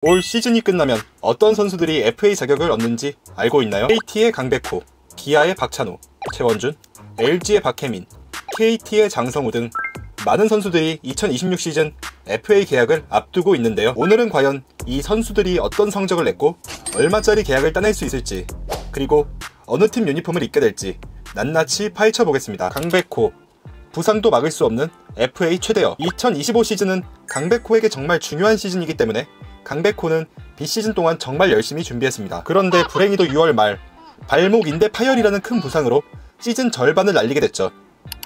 올 시즌이 끝나면 어떤 선수들이 FA 자격을 얻는지 알고 있나요? KT의 강백호, 기아의 박찬호, 최원준, LG의 박혜민, KT의 장성우 등 많은 선수들이 2026 시즌 FA 계약을 앞두고 있는데요. 오늘은 과연 이 선수들이 어떤 성적을 냈고 얼마짜리 계약을 따낼 수 있을지, 그리고 어느 팀 유니폼을 입게 될지 낱낱이 파헤쳐 보겠습니다. 강백호, 부상도 막을 수 없는 FA 최대여. 2025 시즌은 강백호에게 정말 중요한 시즌이기 때문에 강백호는 비시즌 동안 정말 열심히 준비했습니다. 그런데 불행히도 6월 말 발목 인대 파열이라는 큰 부상으로 시즌 절반을 날리게 됐죠.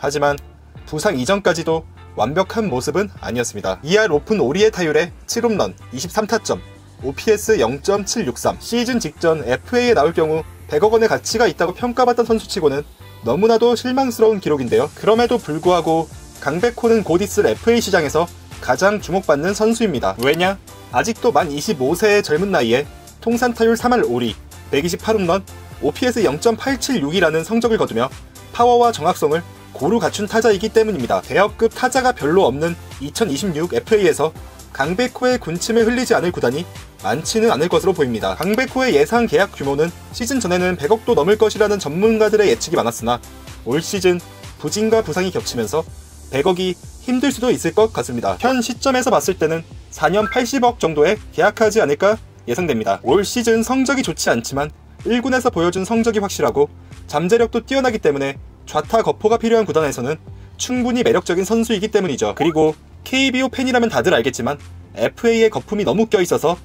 하지만 부상 이전까지도 완벽한 모습은 아니었습니다. 2할 오픈 오리의 타율에 7홈런, 23타점, OPS 0.763. 시즌 직전 FA에 나올 경우 100억 원의 가치가 있다고 평가받던 선수치고는 너무나도 실망스러운 기록인데요. 그럼에도 불구하고 강백호는 곧 있을 FA 시장에서 가장 주목받는 선수입니다. 왜냐? 아직도 만 25세의 젊은 나이에 통산 타율 3할 5리, 128홈런, OPS 0.876이라는 성적을 거두며 파워와 정확성을 고루 갖춘 타자이기 때문입니다. 대역급 타자가 별로 없는 2026 FA에서 강백호의 군침을 흘리지 않을 구단이 많지는 않을 것으로 보입니다. 강백호의 예상 계약 규모는 시즌 전에는 100억도 넘을 것이라는 전문가들의 예측이 많았으나 올 시즌 부진과 부상이 겹치면서 100억이 힘들 수도 있을 것 같습니다. 현 시점에서 봤을 때는 4년 80억 정도에 계약하지 않을까 예상됩니다. 올 시즌 성적이 좋지 않지만 1군에서 보여준 성적이 확실하고 잠재력도 뛰어나기 때문에 좌타 거포가 필요한 구단에서는 충분히 매력적인 선수이기 때문이죠. 그리고 KBO 팬이라면 다들 알겠지만 FA의 거품이 너무 껴있어서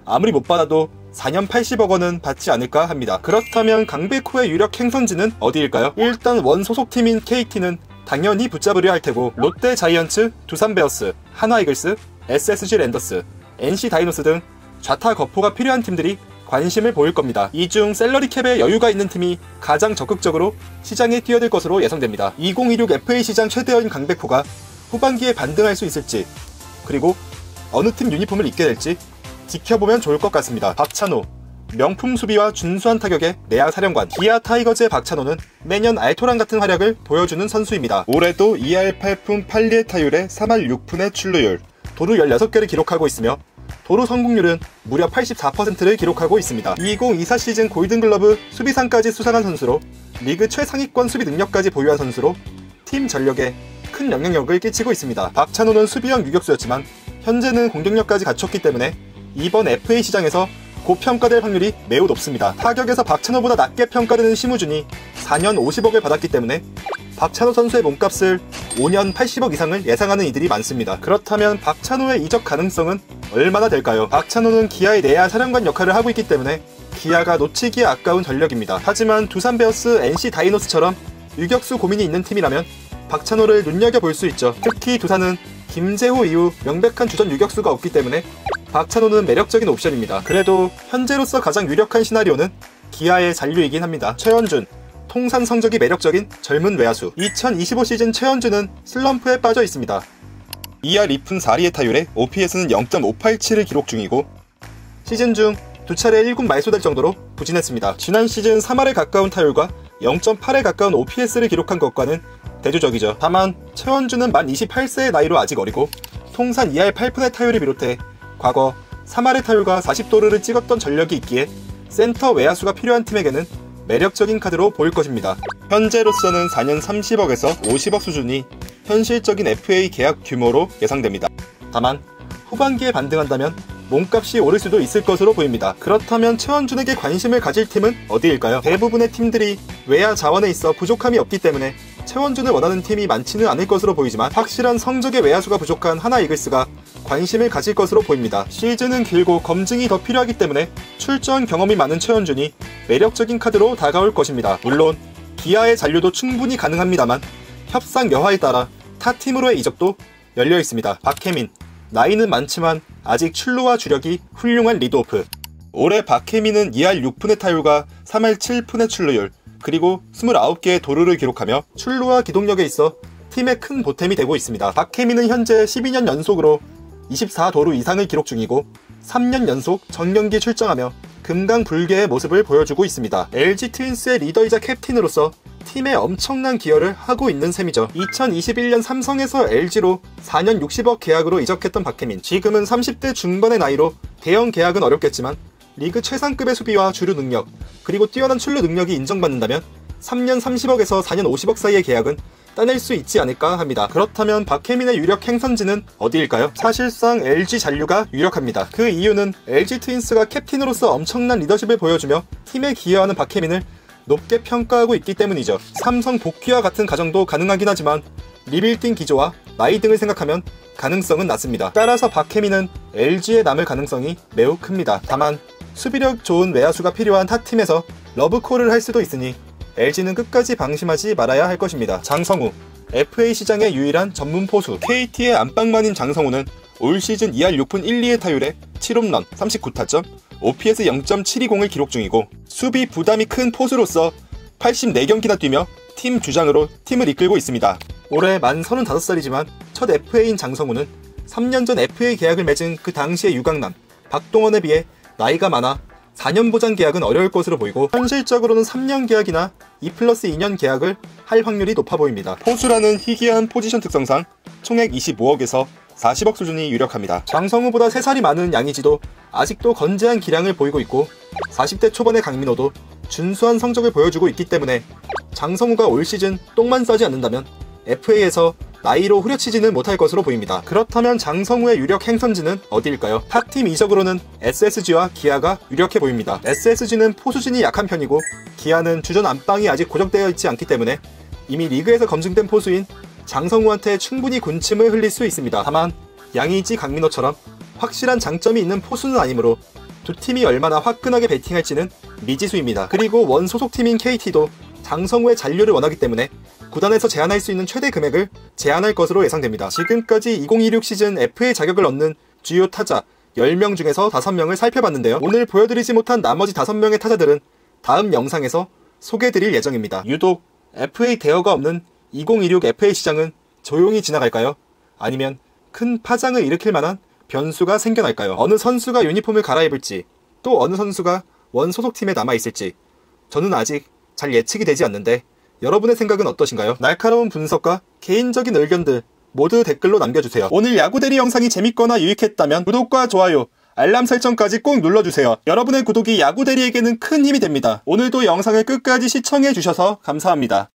아무리 못 받아도 4년 80억 원은 받지 않을까 합니다. 그렇다면 강백호의 유력 행선지는 어디일까요? 일단 원 소속팀인 KT는 당연히 붙잡으려 할 테고, 롯데 자이언츠, 두산 베어스, 하나 이글스, SSG 랜더스, NC 다이노스 등 좌타 거포가 필요한 팀들이 관심을 보일 겁니다. 이 중 셀러리 캡에 여유가 있는 팀이 가장 적극적으로 시장에 뛰어들 것으로 예상됩니다. 2026 FA 시장 최대어인 강백호가 후반기에 반등할 수 있을지, 그리고 어느 팀 유니폼을 입게 될지 지켜보면 좋을 것 같습니다. 박찬호, 명품 수비와 준수한 타격의 내야 사령관. 기아 타이거즈의 박찬호는 매년 알토란 같은 활약을 보여주는 선수입니다. 올해도 2할 8푼 8리의 타율에 3할 6푼의 출루율, 도루 16개를 기록하고 있으며 도루 성공률은 무려 84%를 기록하고 있습니다. 2024 시즌 골든글러브 수비상까지 수상한 선수로 리그 최상위권 수비 능력까지 보유한 선수로 팀 전력에 큰 영향력을 끼치고 있습니다. 박찬호는 수비형 유격수였지만 현재는 공격력까지 갖췄기 때문에 이번 FA 시장에서 고평가될 확률이 매우 높습니다. 타격에서 박찬호보다 낮게 평가되는 심우준이 4년 50억을 받았기 때문에 박찬호 선수의 몸값을 5년 80억 이상을 예상하는 이들이 많습니다. 그렇다면 박찬호의 이적 가능성은 얼마나 될까요? 박찬호는 기아의 내야 사령관 역할을 하고 있기 때문에 기아가 놓치기에 아까운 전력입니다. 하지만 두산 베어스, NC 다이노스처럼 유격수 고민이 있는 팀이라면 박찬호를 눈여겨볼 수 있죠. 특히 두산은 김재호 이후 명백한 주전 유격수가 없기 때문에 박찬호는 매력적인 옵션입니다. 그래도 현재로서 가장 유력한 시나리오는 기아의 잔류이긴 합니다. 최원준, 통산 성적이 매력적인 젊은 외야수. 2025 시즌 최원준은 슬럼프에 빠져 있습니다. 2할 2푼 4리의 타율에 OPS는 0.587을 기록 중이고 시즌 중 두 차례 1군 말소될 정도로 부진했습니다. 지난 시즌 3할에 가까운 타율과 0.8에 가까운 OPS를 기록한 것과는 대조적이죠. 다만 최원준은 만 28세의 나이로 아직 어리고 통산 2할 8푼의 타율을 비롯해 과거 3할의 타율과 40도루를 찍었던 전력이 있기에 센터 외야수가 필요한 팀에게는 매력적인 카드로 보일 것입니다. 현재로서는 4년 30억에서 50억 수준이 현실적인 FA 계약 규모로 예상됩니다. 다만 후반기에 반등한다면 몸값이 오를 수도 있을 것으로 보입니다. 그렇다면 최원준에게 관심을 가질 팀은 어디일까요? 대부분의 팀들이 외야 자원에 있어 부족함이 없기 때문에 최원준을 원하는 팀이 많지는 않을 것으로 보이지만 확실한 성적의 외야수가 부족한 하나 이글스가 관심을 가질 것으로 보입니다. 시즌은 길고 검증이 더 필요하기 때문에 출전 경험이 많은 최원준이 매력적인 카드로 다가올 것입니다. 물론 기아의 잔류도 충분히 가능합니다만 협상 여하에 따라 타 팀으로의 이적도 열려 있습니다. 박혜민, 나이는 많지만 아직 출루와 주력이 훌륭한 리드오프. 올해 박혜민은 2할 6푼의 타율과 3할 7푼의 출루율, 그리고 29개의 도루를 기록하며 출루와 기동력에 있어 팀의 큰 보탬이 되고 있습니다. 박혜민은 현재 12년 연속으로 24도루 이상을 기록 중이고 3년 연속 정경기에 출장하며 금강불개의 모습을 보여주고 있습니다. LG 트윈스의 리더이자 캡틴으로서 팀에 엄청난 기여를 하고 있는 셈이죠. 2021년 삼성에서 LG로 4년 60억 계약으로 이적했던 박혜민. 지금은 30대 중반의 나이로 대형 계약은 어렵겠지만 리그 최상급의 수비와 주루 능력, 그리고 뛰어난 출루 능력이 인정받는다면 3년 30억에서 4년 50억 사이의 계약은 따낼 수 있지 않을까 합니다. 그렇다면 박혜민의 유력 행선지는 어디일까요? 사실상 LG 잔류가 유력합니다. 그 이유는 LG 트윈스가 캡틴으로서 엄청난 리더십을 보여주며 팀에 기여하는 박혜민을 높게 평가하고 있기 때문이죠. 삼성 복귀와 같은 가정도 가능하긴 하지만 리빌딩 기조와 나이 등을 생각하면 가능성은 낮습니다. 따라서 박혜민은 LG에 남을 가능성이 매우 큽니다. 다만 수비력 좋은 외야수가 필요한 타팀에서 러브콜을 할 수도 있으니 LG는 끝까지 방심하지 말아야 할 것입니다. 장성우, FA 시장의 유일한 전문 포수. KT의 안방만인 장성우는 올 시즌 2할 6푼 1, 2의 타율에 7홈런, 39타점, OPS 0.720을 기록 중이고 수비 부담이 큰 포수로서 84경기나 뛰며 팀 주장으로 팀을 이끌고 있습니다. 올해 만 35살이지만 첫 FA인 장성우는 3년 전 FA 계약을 맺은 그 당시의 유강남 박동원에 비해 나이가 많아 4년 보장 계약은 어려울 것으로 보이고 현실적으로는 3년 계약이나 2+2년 계약을 할 확률이 높아 보입니다. 포수라는 희귀한 포지션 특성상 총액 25억에서 40억 수준이 유력합니다. 장성우보다 3살이 많은 양의지도 아직도 건재한 기량을 보이고 있고 40대 초반의 강민호도 준수한 성적을 보여주고 있기 때문에 장성우가 올 시즌 똥만 싸지 않는다면 FA에서 나이로 후려치지는 못할 것으로 보입니다. 그렇다면 장성우의 유력 행선지는 어디일까요? 타팀 이적으로는 SSG와 기아가 유력해 보입니다. SSG는 포수진이 약한 편이고 기아는 주전 안방이 아직 고정되어 있지 않기 때문에 이미 리그에서 검증된 포수인 장성우한테 충분히 군침을 흘릴 수 있습니다. 다만 양의지, 강민호처럼 확실한 장점이 있는 포수는 아니므로 두 팀이 얼마나 화끈하게 배팅할지는 미지수입니다. 그리고 원 소속팀인 KT도 장성우의 잔류를 원하기 때문에 구단에서 제한할 수 있는 최대 금액을 제한할 것으로 예상됩니다. 지금까지 2026 시즌 FA 자격을 얻는 주요 타자 10명 중에서 5명을 살펴봤는데요. 오늘 보여드리지 못한 나머지 5명의 타자들은 다음 영상에서 소개해드릴 예정입니다. 유독 FA 대여가 없는 2026 FA 시장은 조용히 지나갈까요? 아니면 큰 파장을 일으킬 만한 변수가 생겨날까요? 어느 선수가 유니폼을 갈아입을지, 또 어느 선수가 원 소속팀에 남아있을지 저는 아직 잘 예측이 되지 않는데 여러분의 생각은 어떠신가요? 날카로운 분석과 개인적인 의견들 모두 댓글로 남겨주세요. 오늘 야구대리 영상이 재밌거나 유익했다면 구독과 좋아요, 알람 설정까지 꼭 눌러주세요. 여러분의 구독이 야구대리에게는 큰 힘이 됩니다. 오늘도 영상을 끝까지 시청해주셔서 감사합니다.